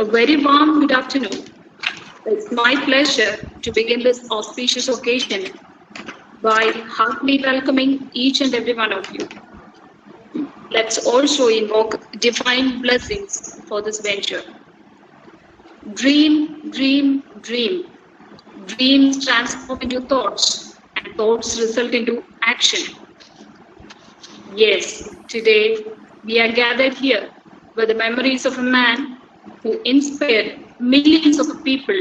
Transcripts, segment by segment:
A very warm good afternoon. It's my pleasure to begin this auspicious occasion by heartily welcoming each and every one of you. Let's also invoke divine blessings for this venture. Dream, dream, dream. Dreams transform into thoughts, and thoughts result into action. Yes, today we are gathered here with the memories of a man who inspired millions of people,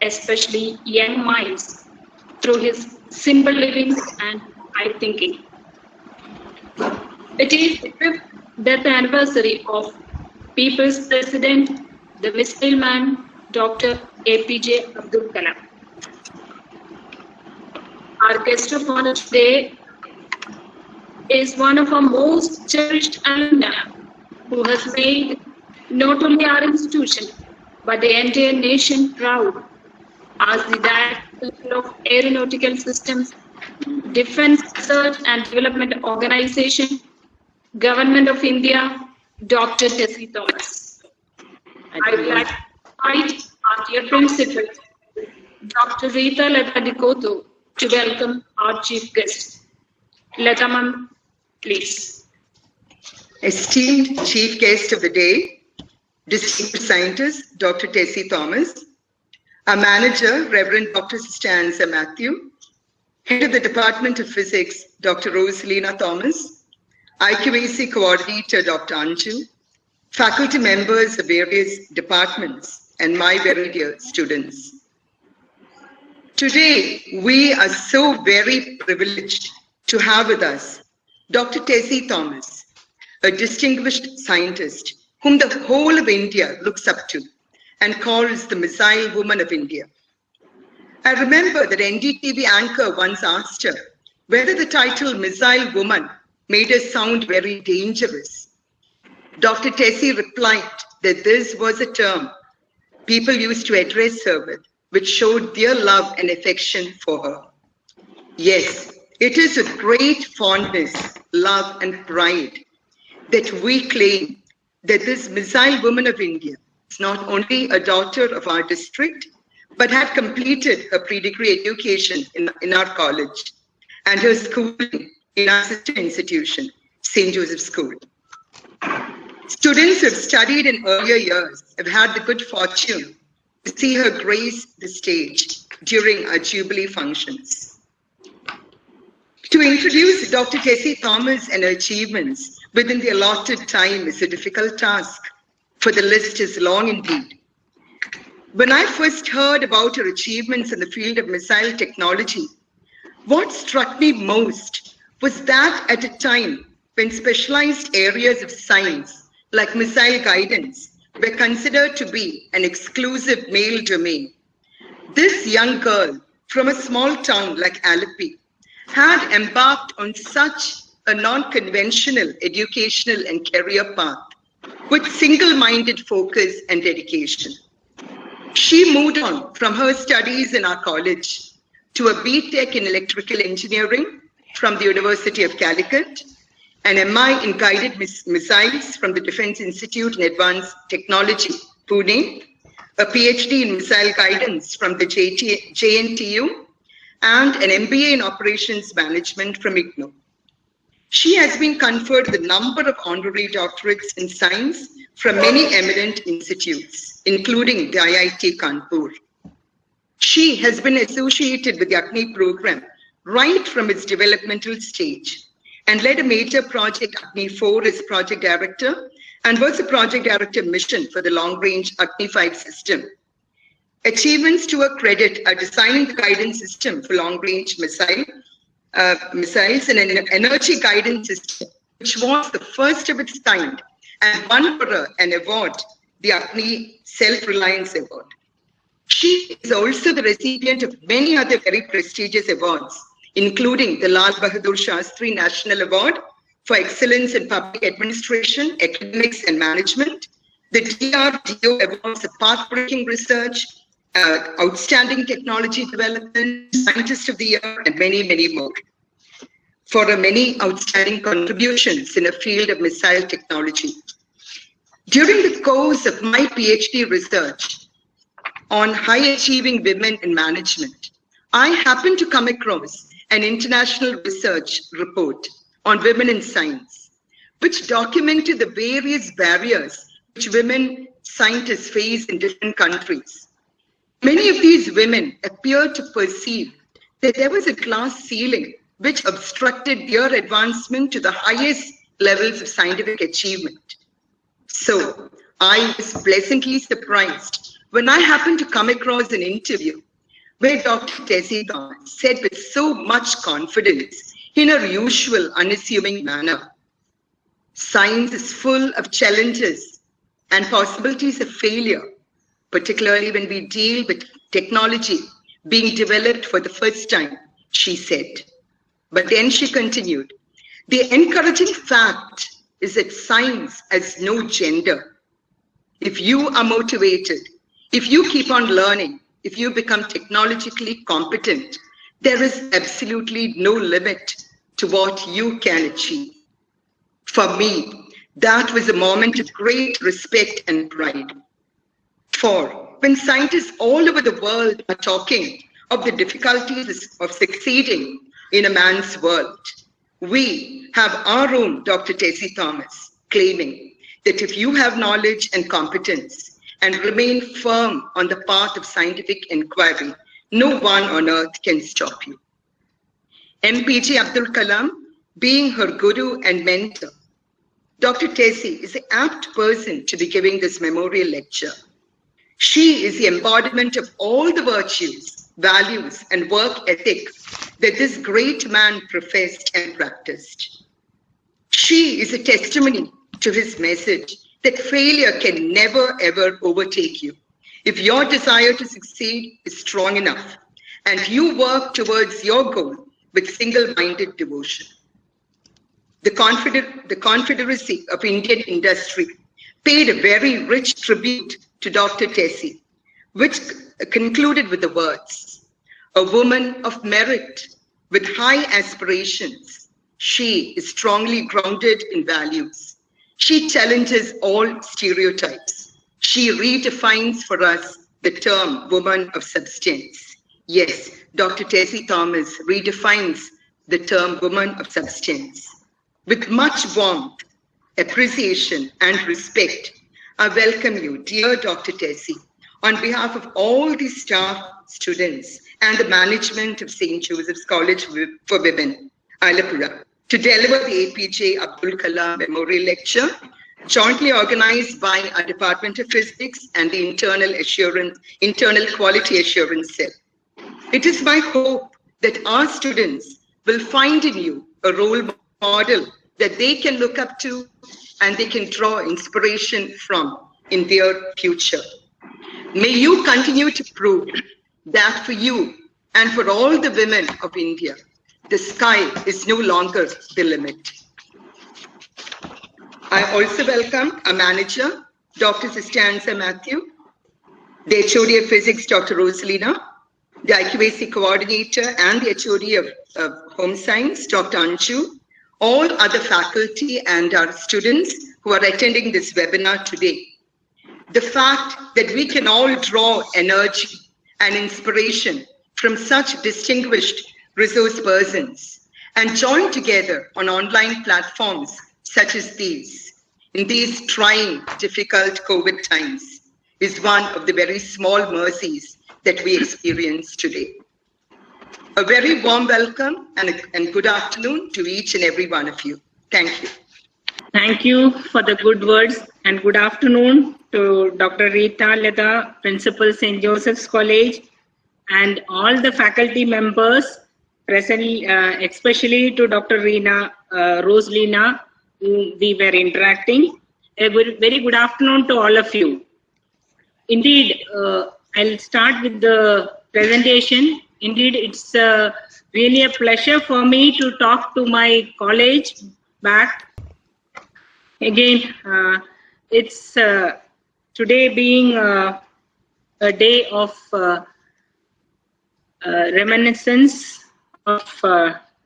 especially young minds, through his simple living and high thinking. It is the fifth death anniversary of People's President, the Missile Man, Dr. APJ Abdul Kalam. Our guest of honor today is one of our most cherished alumni who has made not only our institution but the entire nation proud as the Director of Aeronautical Systems, Defense Research and Development Organization, Government of India, Dr. Tessie Thomas. I would like to invite our dear principal, Dr. Rita Leta Dikoto, to welcome our chief guest. Leta ma'am, please. Esteemed chief guest of the day, distinguished scientist, Dr. Tessie Thomas, our manager, Reverend Dr. Stanza Matthew, head of the Department of Physics, Dr. Rosalina Thomas, IQAC coordinator, Dr. Anju, faculty members of various departments, and my very dear students. Today, we are so very privileged to have with us Dr. Tessie Thomas, a distinguished scientist whom the whole of India looks up to and calls the Missile Woman of India. I remember that NDTV anchor once asked her whether the title Missile Woman made her sound very dangerous. Dr. Tessie replied that this was a term people used to address her with, which showed their love and affection for her. Yes, it is with great fondness, love, and pride that we claim that this Missile Woman of India is not only a daughter of our district, but had completed her pre-degree education in our college and her schooling in our sister institution, St. Joseph's School. Students who have studied in earlier years have had the good fortune to see her grace the stage during our Jubilee functions. To introduce Dr. Tessie Thomas and her achievements within the allotted time is a difficult task, for the list is long indeed. When I first heard about her achievements in the field of missile technology, what struck me most was that at a time when specialized areas of science like missile guidance were considered to be an exclusive male domain, this young girl from a small town like Alleppey had embarked on such a non-conventional educational and career path with single-minded focus and dedication. She moved on from her studies in our college to a B.Tech in electrical engineering from the University of Calicut, an MI in guided missiles from the Defense Institute in Advanced Technology, Pune, a PhD in missile guidance from the JNTU, and an MBA in operations management from IGNOU. She has been conferred with a number of honorary doctorates in science from many eminent institutes, including the IIT Kanpur. She has been associated with the AGNI program right from its developmental stage and led a major project, AGNI 4, as project director, and was a project director mission for the long-range AGNI 5 system. Achievements to her credit are designing the guidance system for long-range missiles and an energy guidance system, which was the first of its kind and won for her an award, the AGNI Self-Reliance Award. She is also the recipient of many other very prestigious awards, including the Lal Bahadur Shastri National Award for Excellence in Public Administration, Academics and Management, the DRDO Awards of Pathbreaking Research, Outstanding Technology Development, Scientist of the Year, and many, many more, for her many outstanding contributions in the field of missile technology. During the course of my PhD research on high-achieving women in management, I happened to come across an international research report on women in science, which documented the various barriers which women scientists face in different countries. Many of these women appeared to perceive that there was a glass ceiling which obstructed their advancement to the highest levels of scientific achievement. So I was pleasantly surprised when I happened to come across an interview where Dr. Tessie Thomas said with so much confidence in her usual unassuming manner, "Science is full of challenges and possibilities of failure, particularly when we deal with technology being developed for the first time," she said. But then she continued, "The encouraging fact is that science has no gender. If you are motivated, if you keep on learning, if you become technologically competent, there is absolutely no limit to what you can achieve." For me, that was a moment of great respect and pride. For when scientists all over the world are talking of the difficulties of succeeding in a man's world, we have our own Dr. Tessie Thomas claiming that if you have knowledge and competence and remain firm on the path of scientific inquiry, no one on earth can stop you. MPJ Abdul Kalam being her guru and mentor, Dr. Tessie is the apt person to be giving this memorial lecture. She is the embodiment of all the virtues, values, and work ethic that this great man professed and practiced. She is a testimony to his message that failure can never ever overtake you if your desire to succeed is strong enough and you work towards your goal with single-minded devotion. The Confederacy of Indian Industry paid a very rich tribute to Dr. Tessie, which concluded with the words, "A woman of merit with high aspirations. She is strongly grounded in values. She challenges all stereotypes. She redefines for us the term woman of substance." Yes, Dr. Tessie Thomas redefines the term woman of substance. With much warmth, appreciation, and respect, I welcome you, dear Dr. Tessie, on behalf of all the staff, students, and the management of St. Joseph's College for Women, Alappuzha, to deliver the APJ Abdul Kalam Memorial Lecture, jointly organized by our Department of Physics and the Internal Quality Assurance Cell. It is my hope that our students will find in you a role model that they can look up to and they can draw inspiration from in their future. May you continue to prove that for you and for all the women of India, the sky is no longer the limit. I also welcome our manager, Dr. Sistanza Matthew, the HOD of Physics, Dr. Rosalina, the IQAC coordinator and the HOD of Home Science, Dr. Anju, all other faculty and our students who are attending this webinar today. The fact that we can all draw energy and inspiration from such distinguished resource persons and join together on online platforms such as these, in these trying, difficult COVID times, is one of the very small mercies that we experience today. A very warm welcome and good afternoon to each and every one of you. Thank you. Thank you for the good words and good afternoon to Dr. Rita Leda, Principal St. Joseph's College, and all the faculty members present, especially to Dr. Rosalina, whom we were interacting. A very good afternoon to all of you. Indeed, I'll start with the presentation. Indeed, it's really a pleasure for me to talk to my college back. Again, it's today being a day of reminiscence of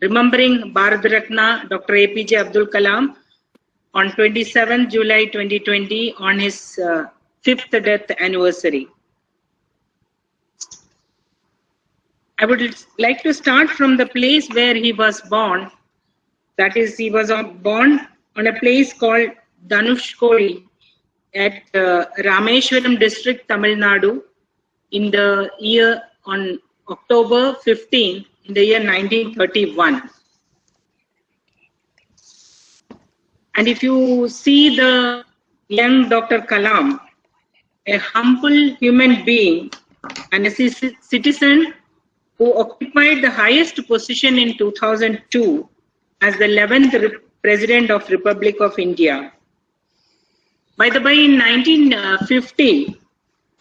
remembering Bharat Ratna, Dr. APJ Abdul Kalam. on 27 July 2020 on his 5th death anniversary. I would like to start from the place where he was born. That is, he was born on a place called Dhanushkodi at Rameshwaram district, Tamil Nadu, in the year on October 15 in the year 1931. And if you see the young Dr. Kalam, a humble human being and a citizen who occupied the highest position in 2002 as the 11th President of Republic of India. By the way, in 1950,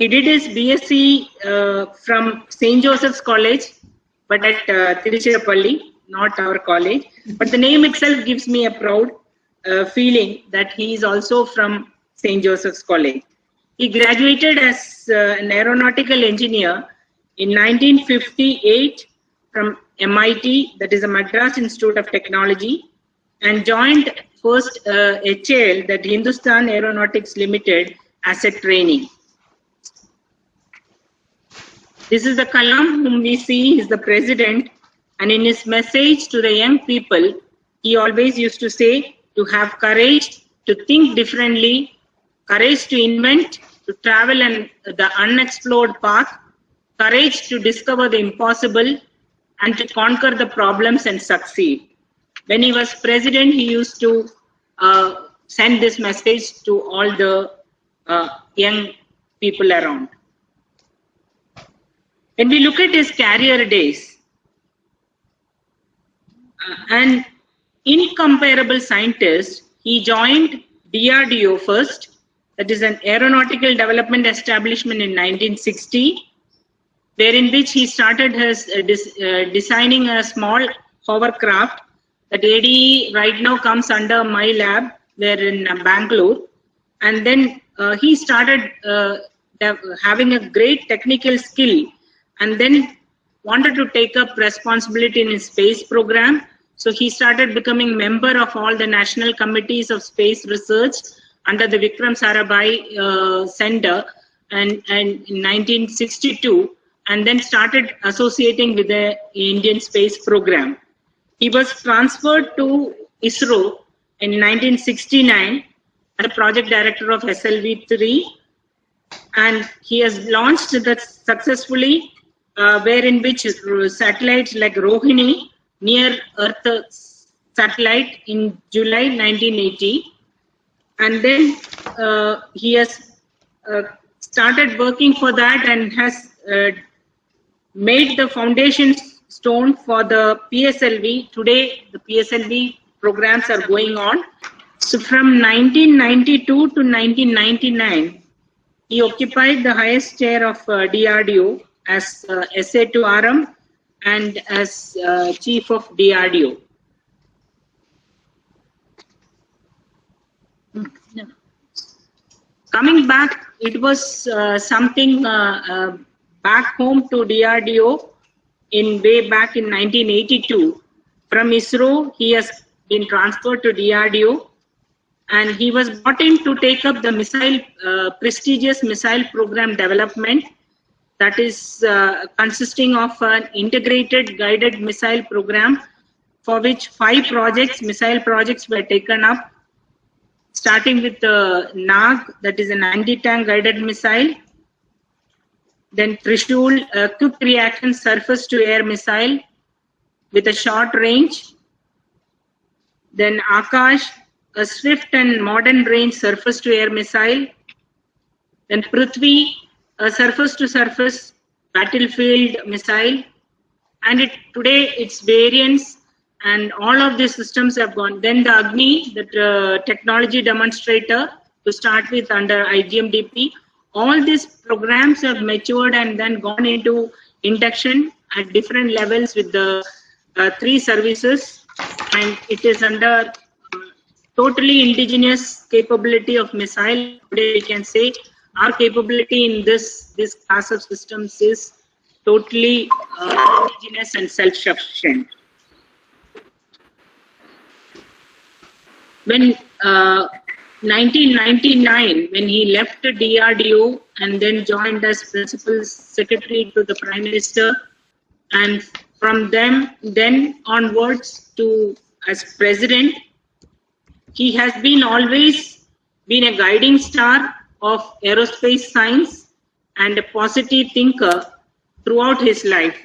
he did his BSc from St. Joseph's College, but at Tiruchirappalli, not our college. But the name itself gives me a proud feeling that he is also from St. Joseph's College. He graduated as an aeronautical engineer in 1958 from MIT, that is the Madras Institute of Technology, and joined first HAL, that Hindustan Aeronautics Limited, as a trainee. This is the Kalam whom we see is the president, and in his message to the young people, he always used to say to have courage to think differently, courage to invent, to travel and the unexplored path, courage to discover the impossible, and to conquer the problems and succeed. When he was president, he used to send this message to all the young people around. When we look at his career days, an incomparable scientist, he joined DRDO first, that is an aeronautical development establishment in 1960, wherein which he started his designing a small hovercraft. That ADE right now comes under my lab, there in Bangalore. And then he started having a great technical skill, and then wanted to take up responsibility in his space program. So he started becoming member of all the national committees of space research under the Vikram Sarabhai Center and in 1962, and then started associating with the Indian space program. He was transferred to ISRO in 1969 as a project director of SLV-3, and he has launched that successfully, wherein which satellites like Rohini, near Earth satellite, in July 1980, and then he has started working for that and has made the foundation stone for the PSLV. Today, the PSLV programs are going on. So from 1992 to 1999, he occupied the highest chair of DRDO as SA to RM and as chief of DRDO. Coming back, it was something back home to DRDO in way back in 1982. From ISRO, he has been transferred to DRDO, and he was brought in to take up the missile, prestigious missile program development, that is consisting of an integrated guided missile program, for which 5 projects, missile projects, were taken up, starting with the NAG, that is an anti-tank guided missile, then Trishul, a quick reaction surface to air missile with a short range, then Akash, a swift and modern range surface to air missile, then Prithvi, a surface to surface battlefield missile, and today its variants and all of these systems have gone. Then the Agni, the technology demonstrator, to start with under IGMDP. All these programs have matured and then gone into induction at different levels with the 3 services, and it is under totally indigenous capability of missile. Today we can say our capability in this class of systems is totally indigenous and self-sufficient. When 1999, when he left DRDO and then joined as Principal Secretary to the Prime Minister, and from then onwards to as President, he has been always been a guiding star of aerospace science and a positive thinker throughout his life.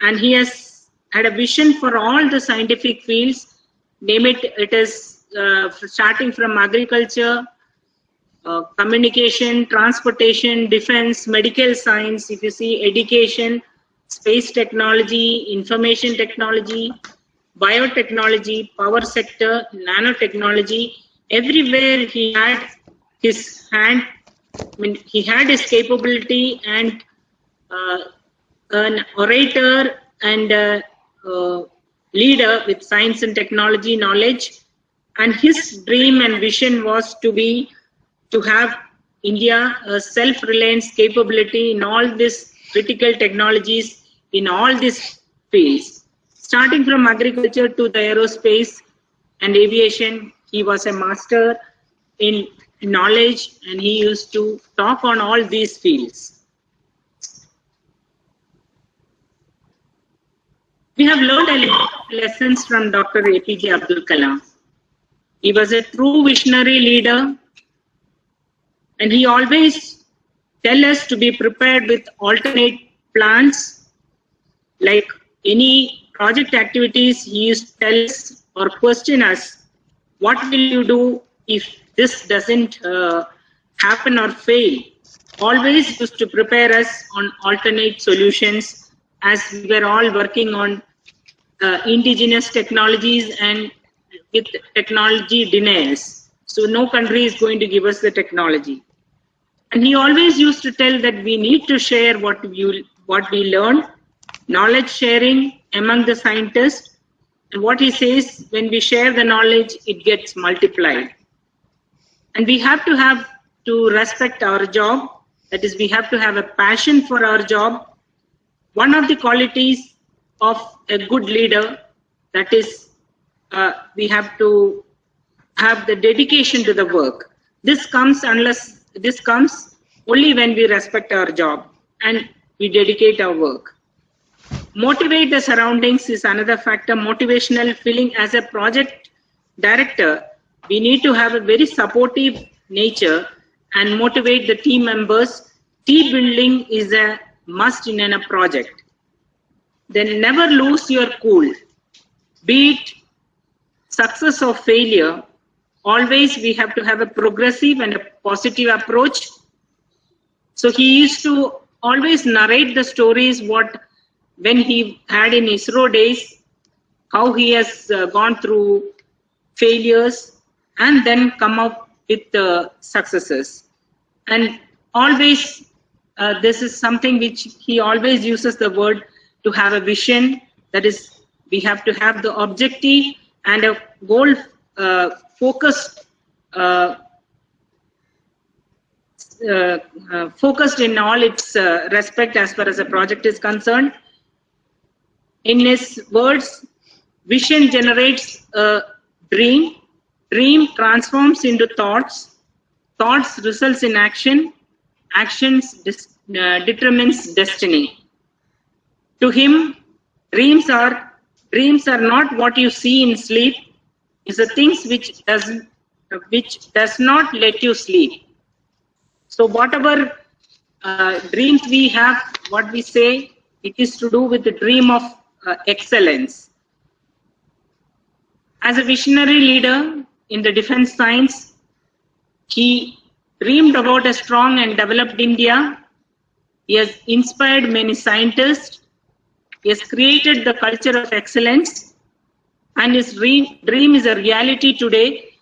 And he has had a vision for all the scientific fields, name it, it is starting from agriculture, communication, transportation, defense, medical science, if you see education, space technology, information technology, biotechnology, power sector, nanotechnology, everywhere he had his hand, I mean, he had his capability, and an orator and leader with science and technology knowledge. And his dream and vision was to have India a self-reliance capability in all these critical technologies in all these fields. Starting from agriculture to the aerospace and aviation, he was a master in knowledge, and he used to talk on all these fields. We have learned a lot of lessons from Dr. APJ Abdul Kalam. He was a true visionary leader, and he always tell us to be prepared with alternate plans. Like any project activities, he used to tell us or question us, what will you do if this doesn't happen or fail? Always used to prepare us on alternate solutions, as we were all working on indigenous technologies and with technology denials. So no country is going to give us the technology. And he always used to tell that we need to share what we learn, knowledge sharing among the scientists. And what he says, when we share the knowledge, it gets multiplied. And we have to respect our job. That is, we have to have a passion for our job. One of the qualities of a good leader, that is, we have to have the dedication to the work. This comes only when we respect our job and we dedicate our work. Motivate the surroundings is another factor. Motivational feeling. As a project director, we need to have a very supportive nature and motivate the team members. Team building is a must in a project. Then never lose your cool. Be it success or failure, always we have to have a progressive and a positive approach. So he used to always narrate the stories when he had in ISRO days, how he has gone through failures and then come up with the successes. And always this is something which he always uses the word, to have a vision. That is, we have to have the objective and a goal focused in all its respect as far as a project is concerned. In his words, vision generates a dream, dream transforms into thoughts, thoughts results in action, actions determines destiny. To him, dreams are not what you see in sleep, it's the things which does not let you sleep. So whatever dreams we have, what we say, it is to do with the dream of excellence. As a visionary leader in the defense science, he dreamed about a strong and developed India. He has inspired many scientists. He has created the culture of excellence, and his dream is a reality today.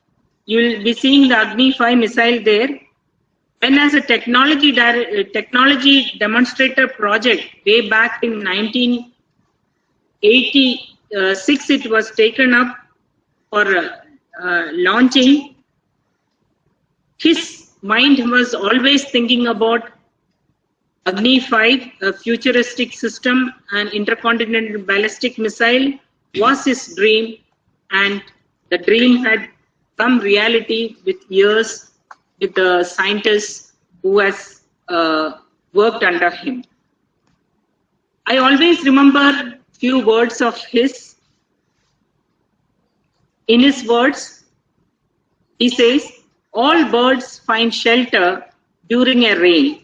You will be seeing the Agni 5 missile there. When as a technology demonstrator project way back in 1986, it was taken up for launching. His mind was always thinking about Agni 5, a futuristic system, an intercontinental ballistic missile was his dream, and the dream had come reality with years with the scientists who has worked under him. I always remember few words of his. In his words, he says, all birds find shelter during a rain,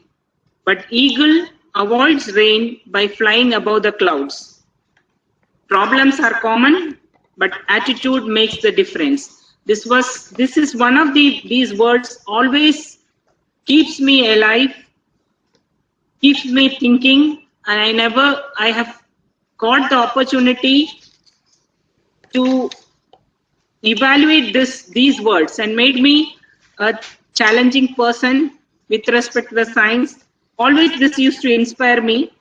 but eagle avoids rain by flying above the clouds. Problems are common, but attitude makes the difference. This is one of these words always keeps me alive, keeps me thinking, and I have got the opportunity to evaluate these words and made me a challenging person with respect to the science. Always this used to inspire me.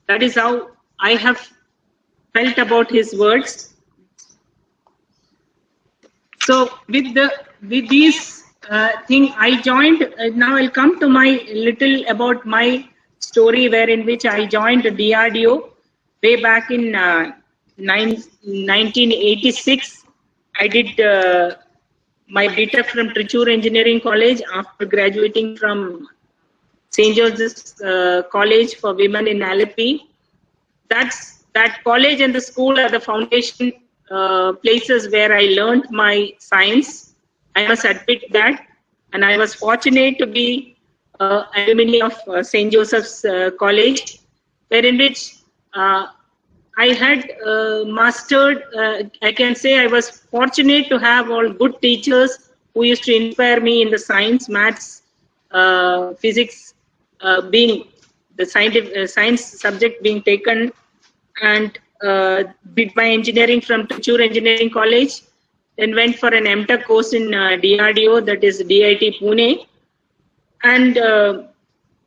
That is how I have felt about his words. So with these thing, I joined. Now I'll come to my little about my story, wherein which I joined DRDO way back in 1986. I did my BTech from Trichur Engineering College after graduating from St. Joseph's College for Women in Alleppey. That college and the school are the foundation places where I learned my science. I must admit that, and I was fortunate to be alumni of St. Joseph's College, wherein which I had mastered. I can say I was fortunate to have all good teachers who used to inspire me in the science, maths, physics, being the science subject being taken, and did my engineering from Trichur Engineering College. Then went for an MTech course in DRDO, that is DIT Pune. And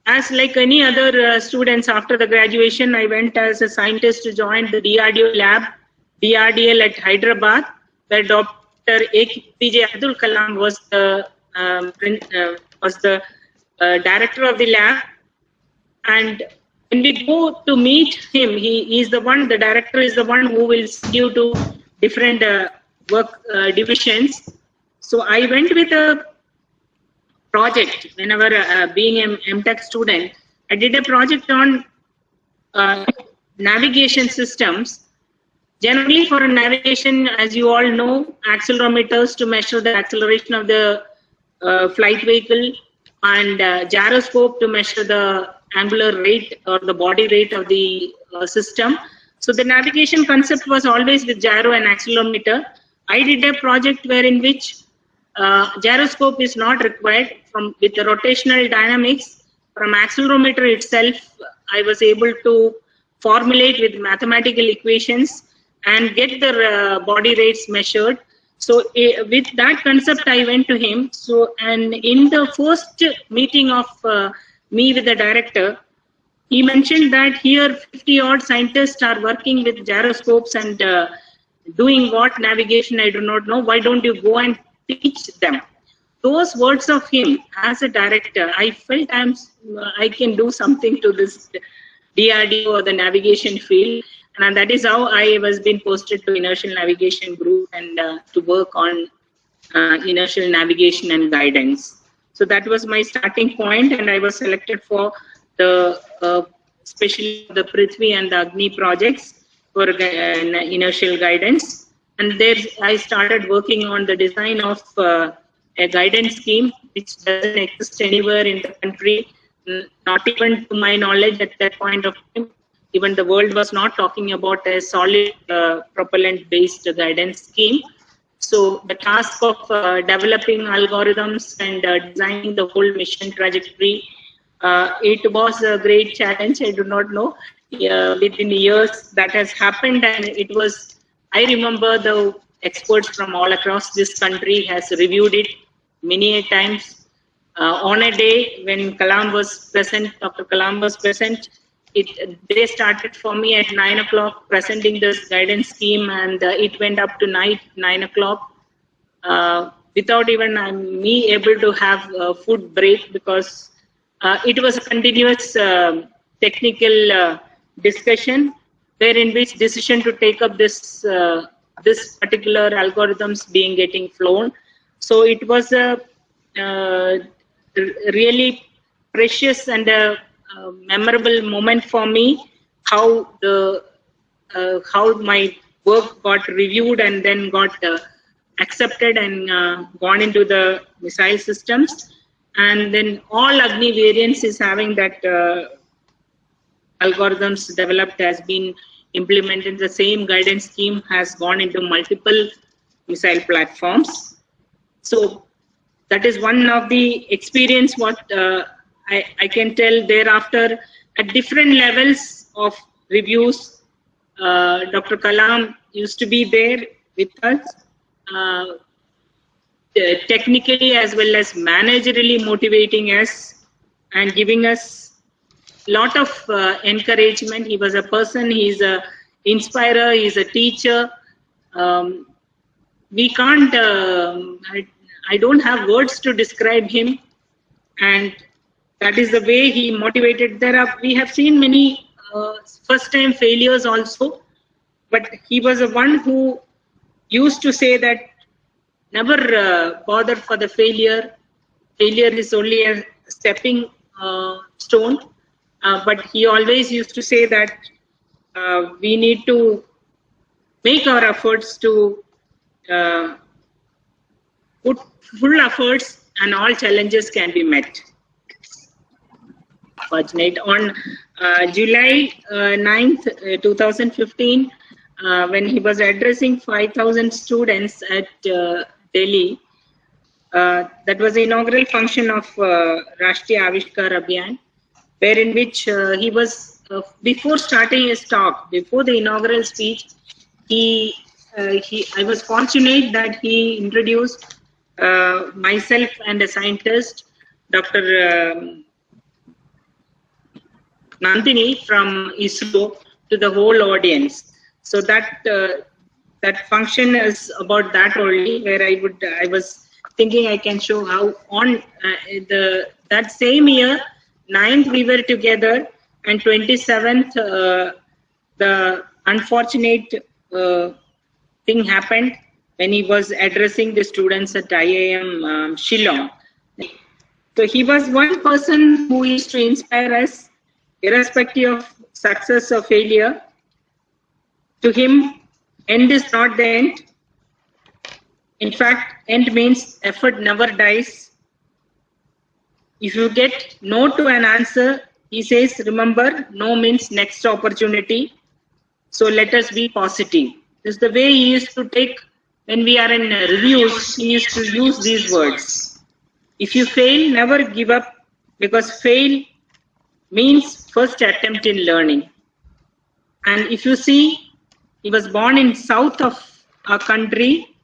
as like any other students after the graduation, I went as a scientist to join the DRDO lab, DRDL at Hyderabad, where Dr. APJ Abdul Kalam was the director of the lab. And when we go to meet him, he is the one, the director is the one who will send you to different work divisions. So I went with a project. Whenever being an MTech student, I did a project on navigation systems. Generally for a navigation, as you all know, accelerometers to measure the acceleration of the flight vehicle, and gyroscope to measure the angular rate or the body rate of the system. So the navigation concept was always with gyro and accelerometer. I did a project wherein which gyroscope is not required. With the rotational dynamics from accelerometer itself, I was able to formulate with mathematical equations and get the body rates measured. So with that concept, I went to him. So, and in the first meeting of me with the director, he mentioned that here 50 odd scientists are working with gyroscopes and doing what navigation, I do not know. Why don't you go and teach them? Those words of him as a director, I felt I can do something to this DRDO or the navigation field. And that is how I was being posted to inertial navigation group and to work on inertial navigation and guidance. So that was my starting point, and I was selected for the especially the Prithvi and the Agni projects for inertial guidance. And there I started working on the design of a guidance scheme which doesn't exist anywhere in the country, not even to my knowledge at that point of time. Even the world was not talking about a solid propellant-based guidance scheme. So the task of developing algorithms and designing the whole mission trajectory, it was a great challenge. I do not know within years that has happened, and it was, I remember the experts from all across this country has reviewed it many a times. On a day when Kalam was present, Dr. Kalam was present, they started for me at 9 o'clock presenting this guidance scheme, and it went up to night 9 o'clock without even me able to have a food break, because it was a continuous technical discussion wherein which decision to take up this this particular algorithms getting flown. So it was a really precious and a memorable moment for me. How my work got reviewed and then got accepted and gone into the missile systems, and then all Agni variants is having that algorithms developed has been implemented. The same guidance scheme has gone into multiple missile platforms. So that is one of the experience what I can tell. Thereafter, at different levels of reviews, Dr. Kalam used to be there with us, technically as well as managerially motivating us and giving us lot of encouragement. He was a person, he's a inspirer, he's a teacher. We can't, I don't have words to describe him, and that is the way he motivated. We have seen many first time failures also, but he was the one who used to say that never bother for the failure. Failure is only a stepping stone. But he always used to say that we need to make our efforts to put full efforts, and all challenges can be met. Fortunate on July 9th, 2015, when he was addressing 5,000 students at Delhi, that was the inaugural function of Rashtriya Avishkar Abhiyan, wherein which he was, before starting his talk, before the inaugural speech, I was fortunate that he introduced myself and a scientist, Dr. Nandini from ISRO, to the whole audience. So that that function is about that only, where I was thinking I can show how on that same year, 9th we were together, and 27th the unfortunate thing happened when he was addressing the students at IIM Shillong. So he was one person who used to inspire us, irrespective of success or failure. To him, end is not the end. In fact, end means effort never dies. If you get no to an answer, he says, remember, no means next opportunity. So let us be positive. This is the way he used to take, when we are in reviews, he used to use these words. If you fail, never give up, because fail means first attempt in learning. And if you see, he was born in south of our country,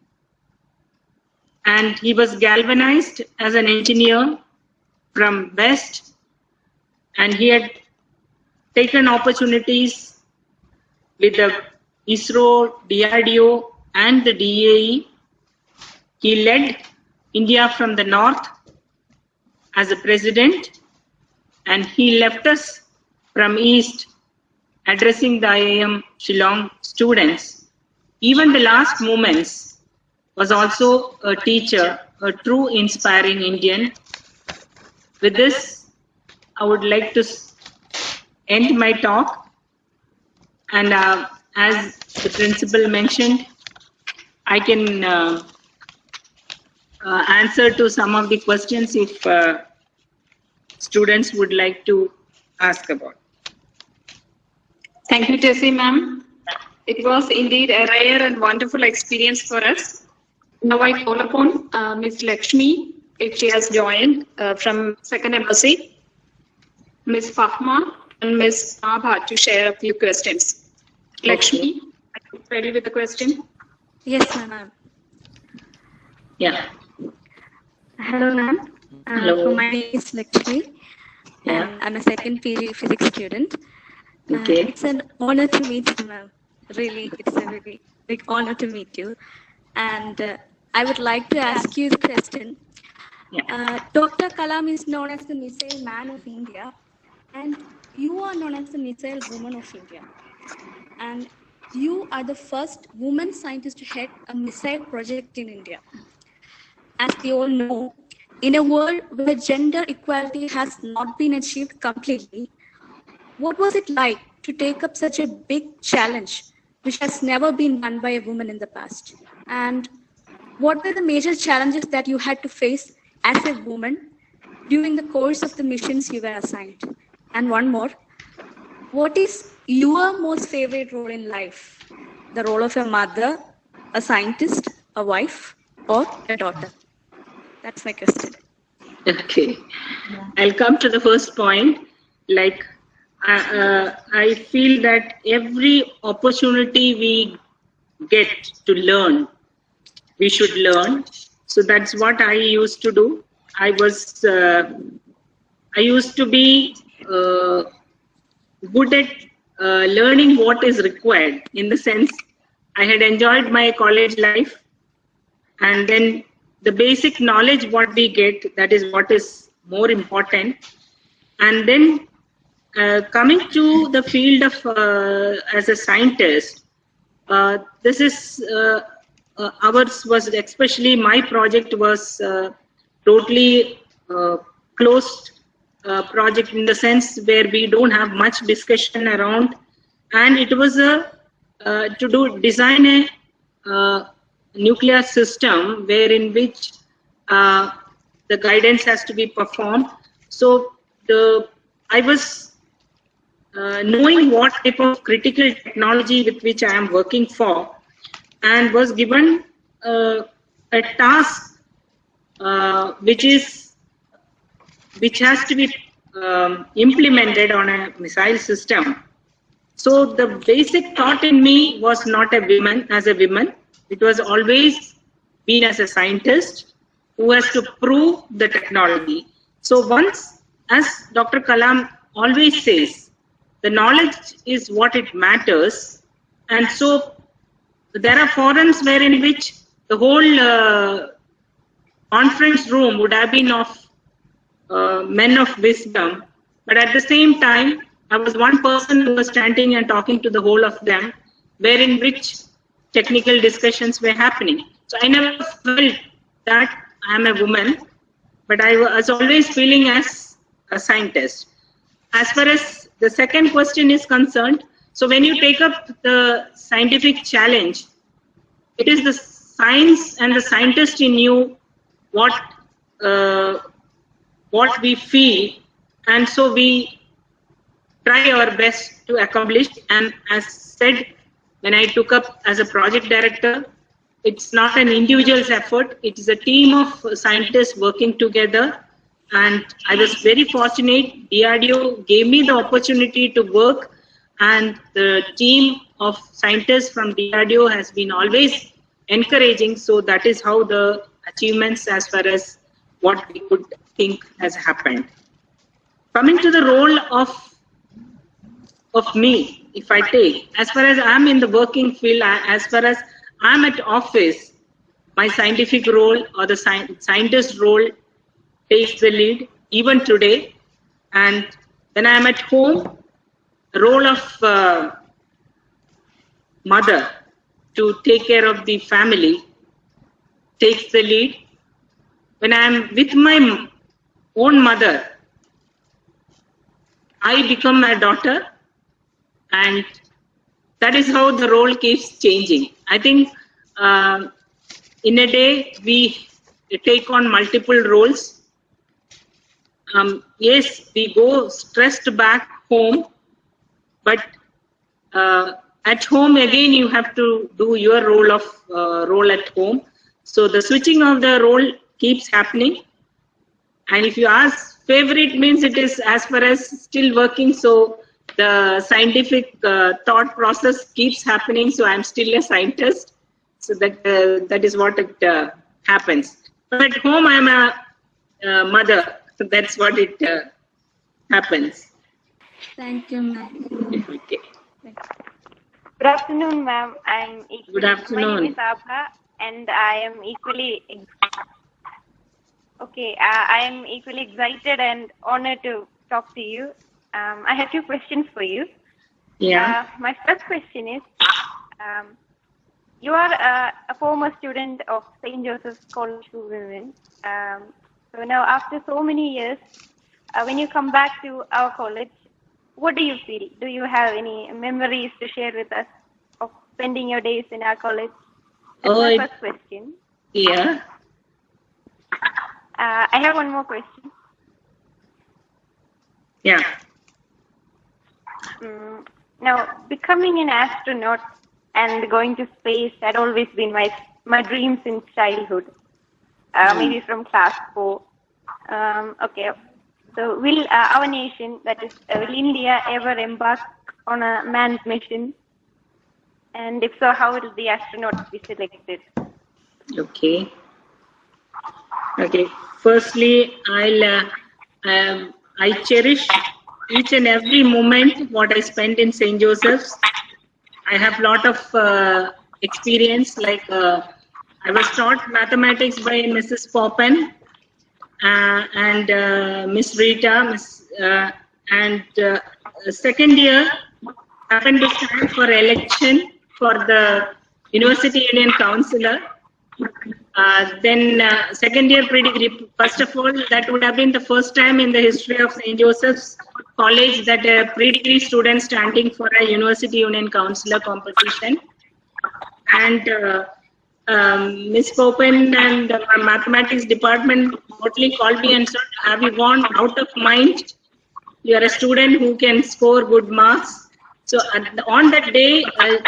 and he was galvanized as an engineer from west, and he had taken opportunities with the ISRO, DRDO and the DAE. He led India from the north as a president, and he left us from east addressing the IIM Shillong students. Even the last moments was also a teacher, a true inspiring Indian. With this, I would like to end my talk, and as the principal mentioned, I can answer to some of the questions if students would like to ask about. Thank you, Tessie ma'am. It was indeed a rare and wonderful experience for us. Now I call upon Ms. Lakshmi, if she has joined from Second Embassy, Ms. Fahma and Ms. Abha to share a few questions. Lakshmi, are you ready with the question? Yes, ma'am. Yeah. Hello, ma'am. Hello. My name is Lakshmi, Yeah. and I'm a second PG physics student. Okay. It's an honor to meet you, ma'am. Really, it's a really big honor to meet you. And I would like to ask you the question. Dr. Kalam is known as the Missile Man of India, and you are known as the Missile Woman of India. And you are the first woman scientist to head a missile project in India. as we all know, in a world where gender equality has not been achieved completely, what was it like to take up such a big challenge which has never been done by a woman in the past? And what were the major challenges that you had to face as a woman during the course of the missions you were assigned? And one more, what is your most favorite role in life? The role of a mother, a scientist, a wife, or a daughter? That's my question. Okay, I'll come to the first point. Like, I feel that every opportunity we get to learn, we should learn. So that's what I used to do. I used to be good at learning what is required. In the sense, I had enjoyed my college life, and then the basic knowledge what we get, that is what is more important. And then coming to the field of as a scientist, this is ours was, especially my project was totally closed project, in the sense where we don't have much discussion around, and it was a to design a nuclear system wherein which the guidance has to be performed. So I was knowing what type of critical technology with which I am working for, and was given a task which has to be implemented on a missile system. So the basic thought in me was not a woman as a woman. It was always been as a scientist who has to prove the technology. So once, as Dr. Kalam always says, the knowledge is what it matters. And so there are forums wherein which the whole conference room would have been of men of wisdom, but at the same time, I was one person who was standing and talking to the whole of them, wherein which technical discussions were happening. So I never felt that I am a woman, but I was always feeling as a scientist. As far as the second question is concerned, so when you take up the scientific challenge, it is the science and the scientist in you what we feel, and so we try our best to accomplish. And as said, when I took up as a project director, it's not an individual's effort, it is a team of scientists working together. And I was very fortunate, DRDO gave me the opportunity to work, and the team of scientists from DRDO has been always encouraging. So that is how the achievements as far as what we could think has happened. Coming to the role of me, if I take, as far as I'm in the working field, as far as I'm at office, my scientific role or the scientist role takes the lead even today. And when I'm at home, the role of mother to take care of the family takes the lead. When I'm with my own mother, I become a daughter, and that is how the role keeps changing. I think in a day we take on multiple roles. Yes, we go stressed back home, but at home again you have to do your role at home. So the switching of the role keeps happening. And if you ask favorite, means it is as far as still working. So the scientific thought process keeps happening. So I'm still a scientist. So that is what it happens. But at home I'm a mother. So that's what it happens. Thank you, ma'am. Okay. Good afternoon, ma'am. Good afternoon. My name is Abha, and I am equally I am equally excited and honored to talk to you. I have 2 questions for you. Yeah. My first question is, you are a former student of St. Joseph's College for Women. So now, after so many years, when you come back to our college, what do you feel? Do you have any memories to share with us of spending your days in our college? That's my first question. Yeah. I have one more question. Yeah. Now, becoming an astronaut and going to space had always been my dream since childhood. Maybe from class 4. Okay. So, will our nation, that is, will India ever embark on a manned mission? And if so, how will the astronauts be selected? Okay. Okay. Firstly, I cherish each and every moment what I spent in St. Joseph's. I have lot of experience. Like I was taught mathematics by Mrs. Poppen and Miss Rita. And second year happened to stand for election for the University Union Councillor. Then second year pre-degree, first of all, that would have been the first time in the history of St. Joseph's College that a pre-degree student standing for a University Union Councillor competition. And Miss Popen and the mathematics department totally called me and said, have you gone out of mind? You are a student who can score good marks. So on that day,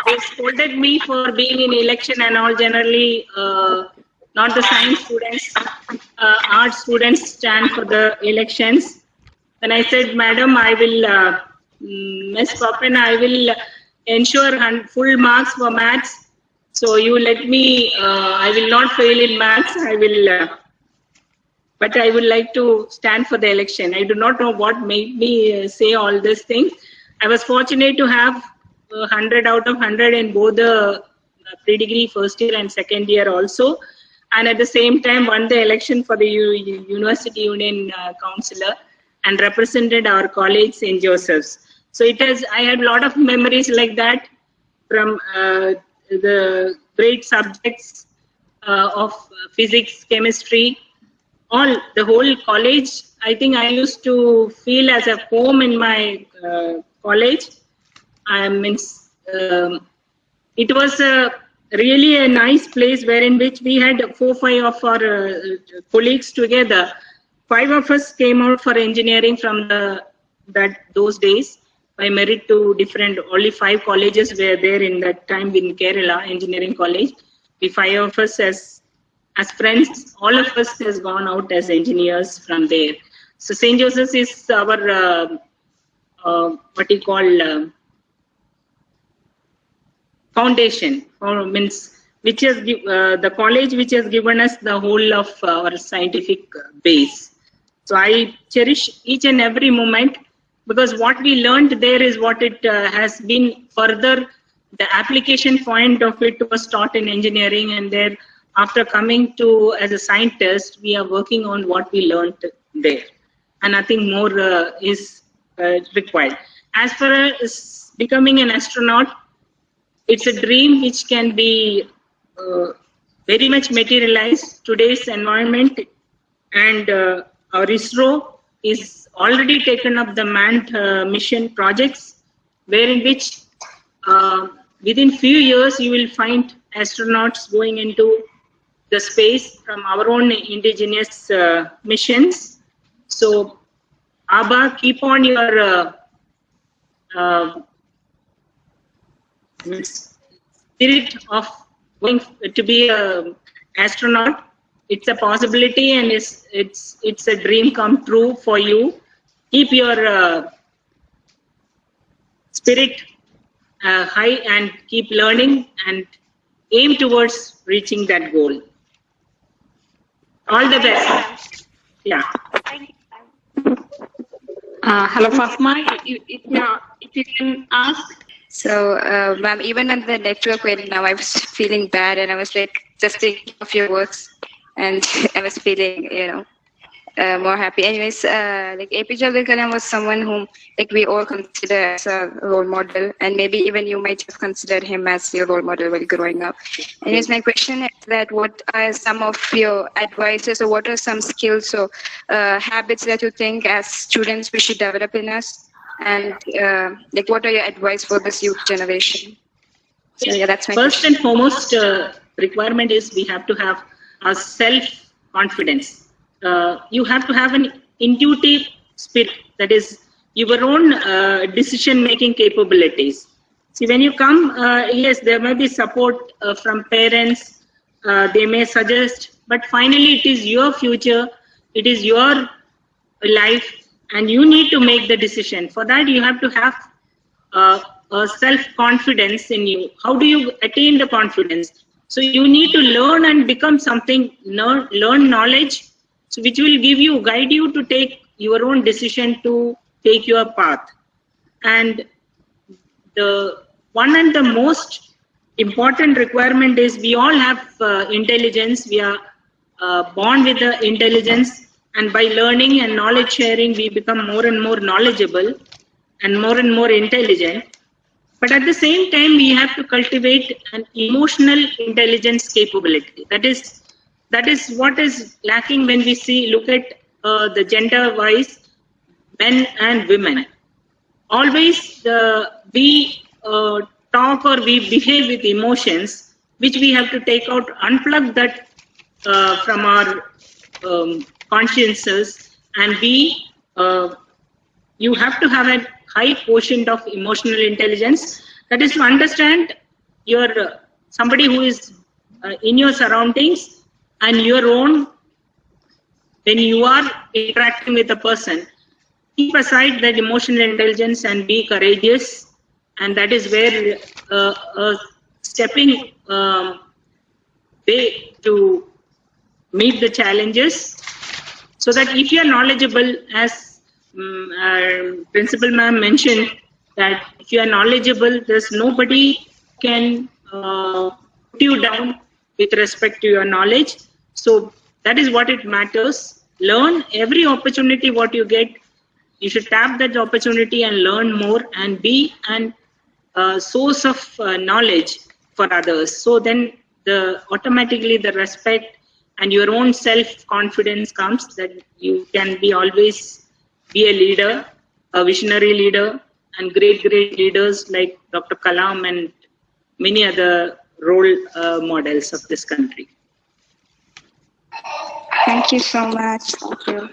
they scolded me for being in election and all. Generally, not the science students, art students stand for the elections. Then I said, Madam, I will, Miss Poppen, I will ensure full marks for maths. So you let me, I will not fail in maths. I will, but I would like to stand for the election. I do not know what made me say all these things. I was fortunate to have 100 out of 100 in both the pre-degree first year and second year also. And at the same time won the election for the University Union Councillor and represented our college, St. Joseph's. So I had a lot of memories like that from the great subjects of physics, chemistry, the whole college. I think I used to feel as a home in my college. It was really a nice place in which we had 4-5 of our colleagues together. 5 of us came out for engineering from those days by merit to different. Only 5 colleges were there in that time in Kerala, engineering college. The 5 of us as friends, all of us has gone out as engineers from there. So St. Joseph's is our what you call foundation, or means which is the college which has given us the whole of our scientific base. So I cherish each and every moment, because what we learned there is what it has been further. The application point of it was taught in engineering, and there after coming to as a scientist, we are working on what we learned there, and nothing more is required. As far as becoming an astronaut, it's a dream which can be very much materialized today's environment, and our ISRO is already taken up the manned mission projects, wherein which within few years you will find astronauts going into the space from our own indigenous missions. So Abba, keep on your spirit of going to be an astronaut. It's a possibility, and it's a dream come true for you. Keep your spirit high and keep learning and aim towards reaching that goal. All the best. Yeah. Thank you. Hello, Fatma. If you can ask. So, ma'am, even on the network where now I was feeling bad, and I was like just thinking of your words, and I was feeling, more happy. Anyways, like APJ Abdul Kalam was someone whom like we all consider as a role model, and maybe even you might have considered him as your role model while growing up. Anyways, my question is that what are some of your advices, or what are some skills or habits that you think as students we should develop in us, and like what are your advice for this youth generation? So yeah, that's my First question. and foremost requirement is we have to have a self-confidence. You have to have an intuitive spirit, that is your own decision-making capabilities. See, when you come, yes, there may be support from parents, they may suggest, but finally it is your future, it is your life, and you need to make the decision. For that, you have to have a self-confidence in you. How do you attain the confidence? So you need to learn and become something, learn knowledge, so which will guide you to take your own decision to take your path. And the one and the most important requirement is we all have intelligence. We are born with the intelligence, and by learning and knowledge sharing, we become more and more knowledgeable and more intelligent. But at the same time, we have to cultivate an emotional intelligence capability. That is what is lacking when we look at the gender-wise men and women. Always we talk or we behave with emotions, which we have to take out, unplug that from our consciences, and you have to have a high quotient of emotional intelligence. That is to understand your somebody who is in your surroundings and your own. When you are interacting with a person, keep aside that emotional intelligence and be courageous, and that is where a stepping way to meet the challenges. So that if you are knowledgeable, as Principal Ma'am mentioned, that if you are knowledgeable, there's nobody can put you down with respect to your knowledge. So that is what it matters. Learn every opportunity what you get. You should tap that opportunity and learn more and be an source of knowledge for others. So then automatically the respect and your own self-confidence comes, that you can always be a leader, a visionary leader, and great leaders like Dr. Kalam and many other role models of this country. Thank you so much. Thank you.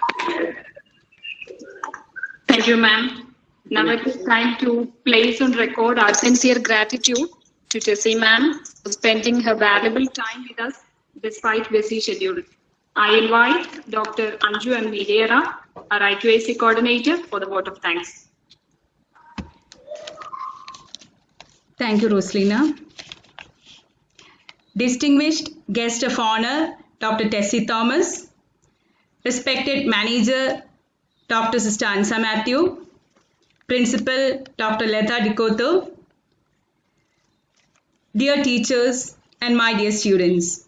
Thank you, ma'am. Now it is time to place on record our sincere gratitude to Tessie ma'am for spending her valuable time with us despite busy schedule. I invite Dr. Anju M. Videra, our I2AC coordinator, for the vote of thanks. Thank you, Rosalina. Distinguished guest of honor, Dr. Tessie Thomas, respected manager, Dr. Sister Ansa Matthew, Principal Dr. Leta Dikoto, dear teachers and my dear students.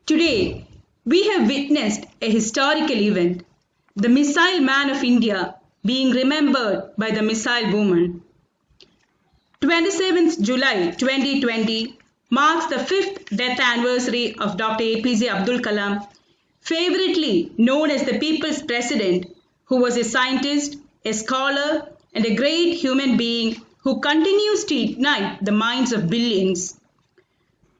Today, we have witnessed a historical event, the Missile Man of India being remembered by the Missile Woman. 27th July 2020 marks the 5th death anniversary of Dr. APJ Abdul Kalam, favoritely known as the People's President, who was a scientist, a scholar, and a great human being who continues to ignite the minds of billions.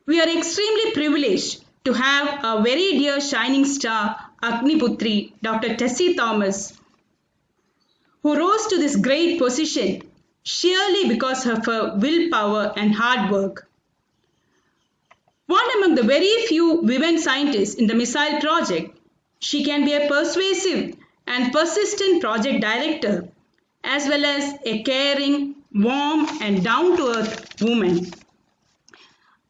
We are extremely privileged to have a very dear shining star, Agniputri, Dr. Tessie Thomas, who rose to this great position sheerly because of her willpower and hard work. One among the very few women scientists in the missile project, she can be a persuasive and persistent project director, as well as a caring, warm, and down-to-earth woman.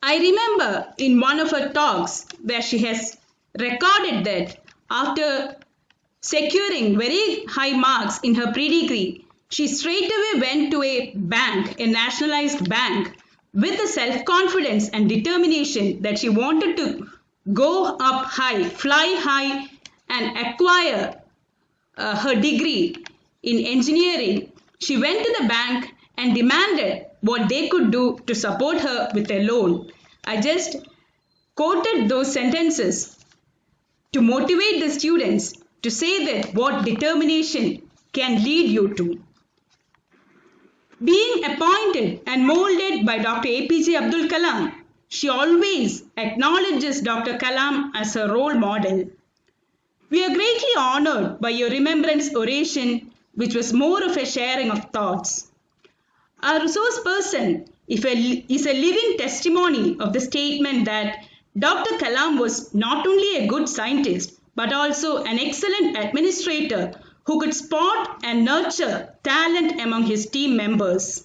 I remember in one of her talks where she has recorded that after securing very high marks in her pre-degree, she straightaway went to a bank, a nationalized bank, with the self-confidence and determination that she wanted to go up high, fly high, and acquire her degree in engineering, she went to the bank and demanded what they could do to support her with a loan. I just quoted those sentences to motivate the students to say that what determination can lead you to. Being appointed and molded by Dr. APJ Abdul Kalam, she always acknowledges Dr. Kalam as her role model. We are greatly honored by your remembrance oration, which was more of a sharing of thoughts. Our resource person is a living testimony of the statement that Dr. Kalam was not only a good scientist, but also an excellent administrator who could spot and nurture talent among his team members.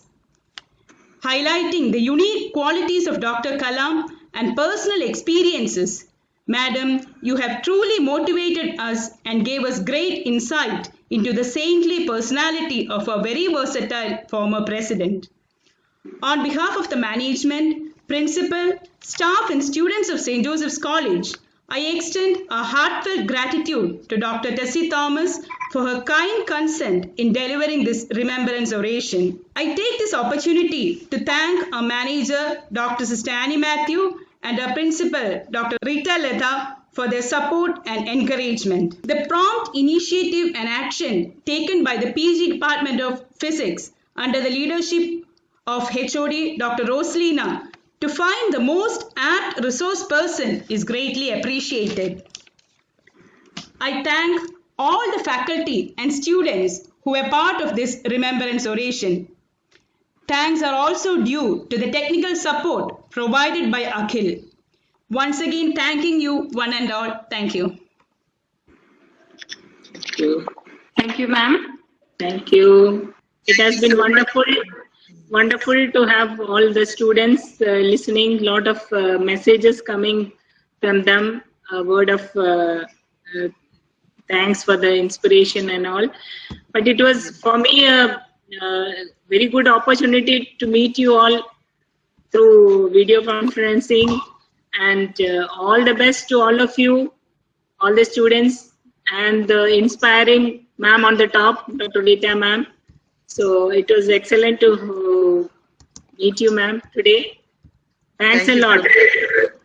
Highlighting the unique qualities of Dr. Kalam and personal experiences, Madam, you have truly motivated us and gave us great insight into the saintly personality of our very versatile former president. On behalf of the management, principal, staff and students of St. Joseph's College, I extend a heartfelt gratitude to Dr. Tessie Thomas for her kind consent in delivering this remembrance oration. I take this opportunity to thank our manager, Dr. Sister Annie Matthew, and our principal, Dr. Rita Leda, for their support and encouragement. The prompt initiative and action taken by the PG Department of Physics under the leadership of HOD Dr. Rosalina to find the most apt resource person is greatly appreciated. I thank all the faculty and students who were part of this remembrance oration. Thanks are also due to the technical support provided by Akhil. Once again, thanking you one and all. Thank you. Thank you. Thank you, ma'am. Thank you. It has been wonderful to have all the students listening. Lot of messages coming from them. A word of thanks for the inspiration and all. But it was for me a very good opportunity to meet you all through video conferencing, and all the best to all of you, all the students, and the inspiring ma'am on the top, Dr. Rita ma'am. So it was excellent to meet you, ma'am, today. Thanks a lot.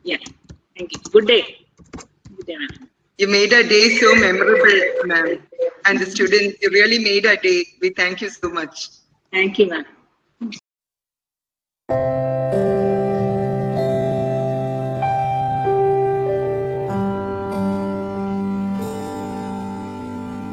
Yeah, thank you. Good day. Good day, ma'am. You made our day so memorable, ma'am. And the students, you really made our day. We thank you so much. Thank you, ma'am.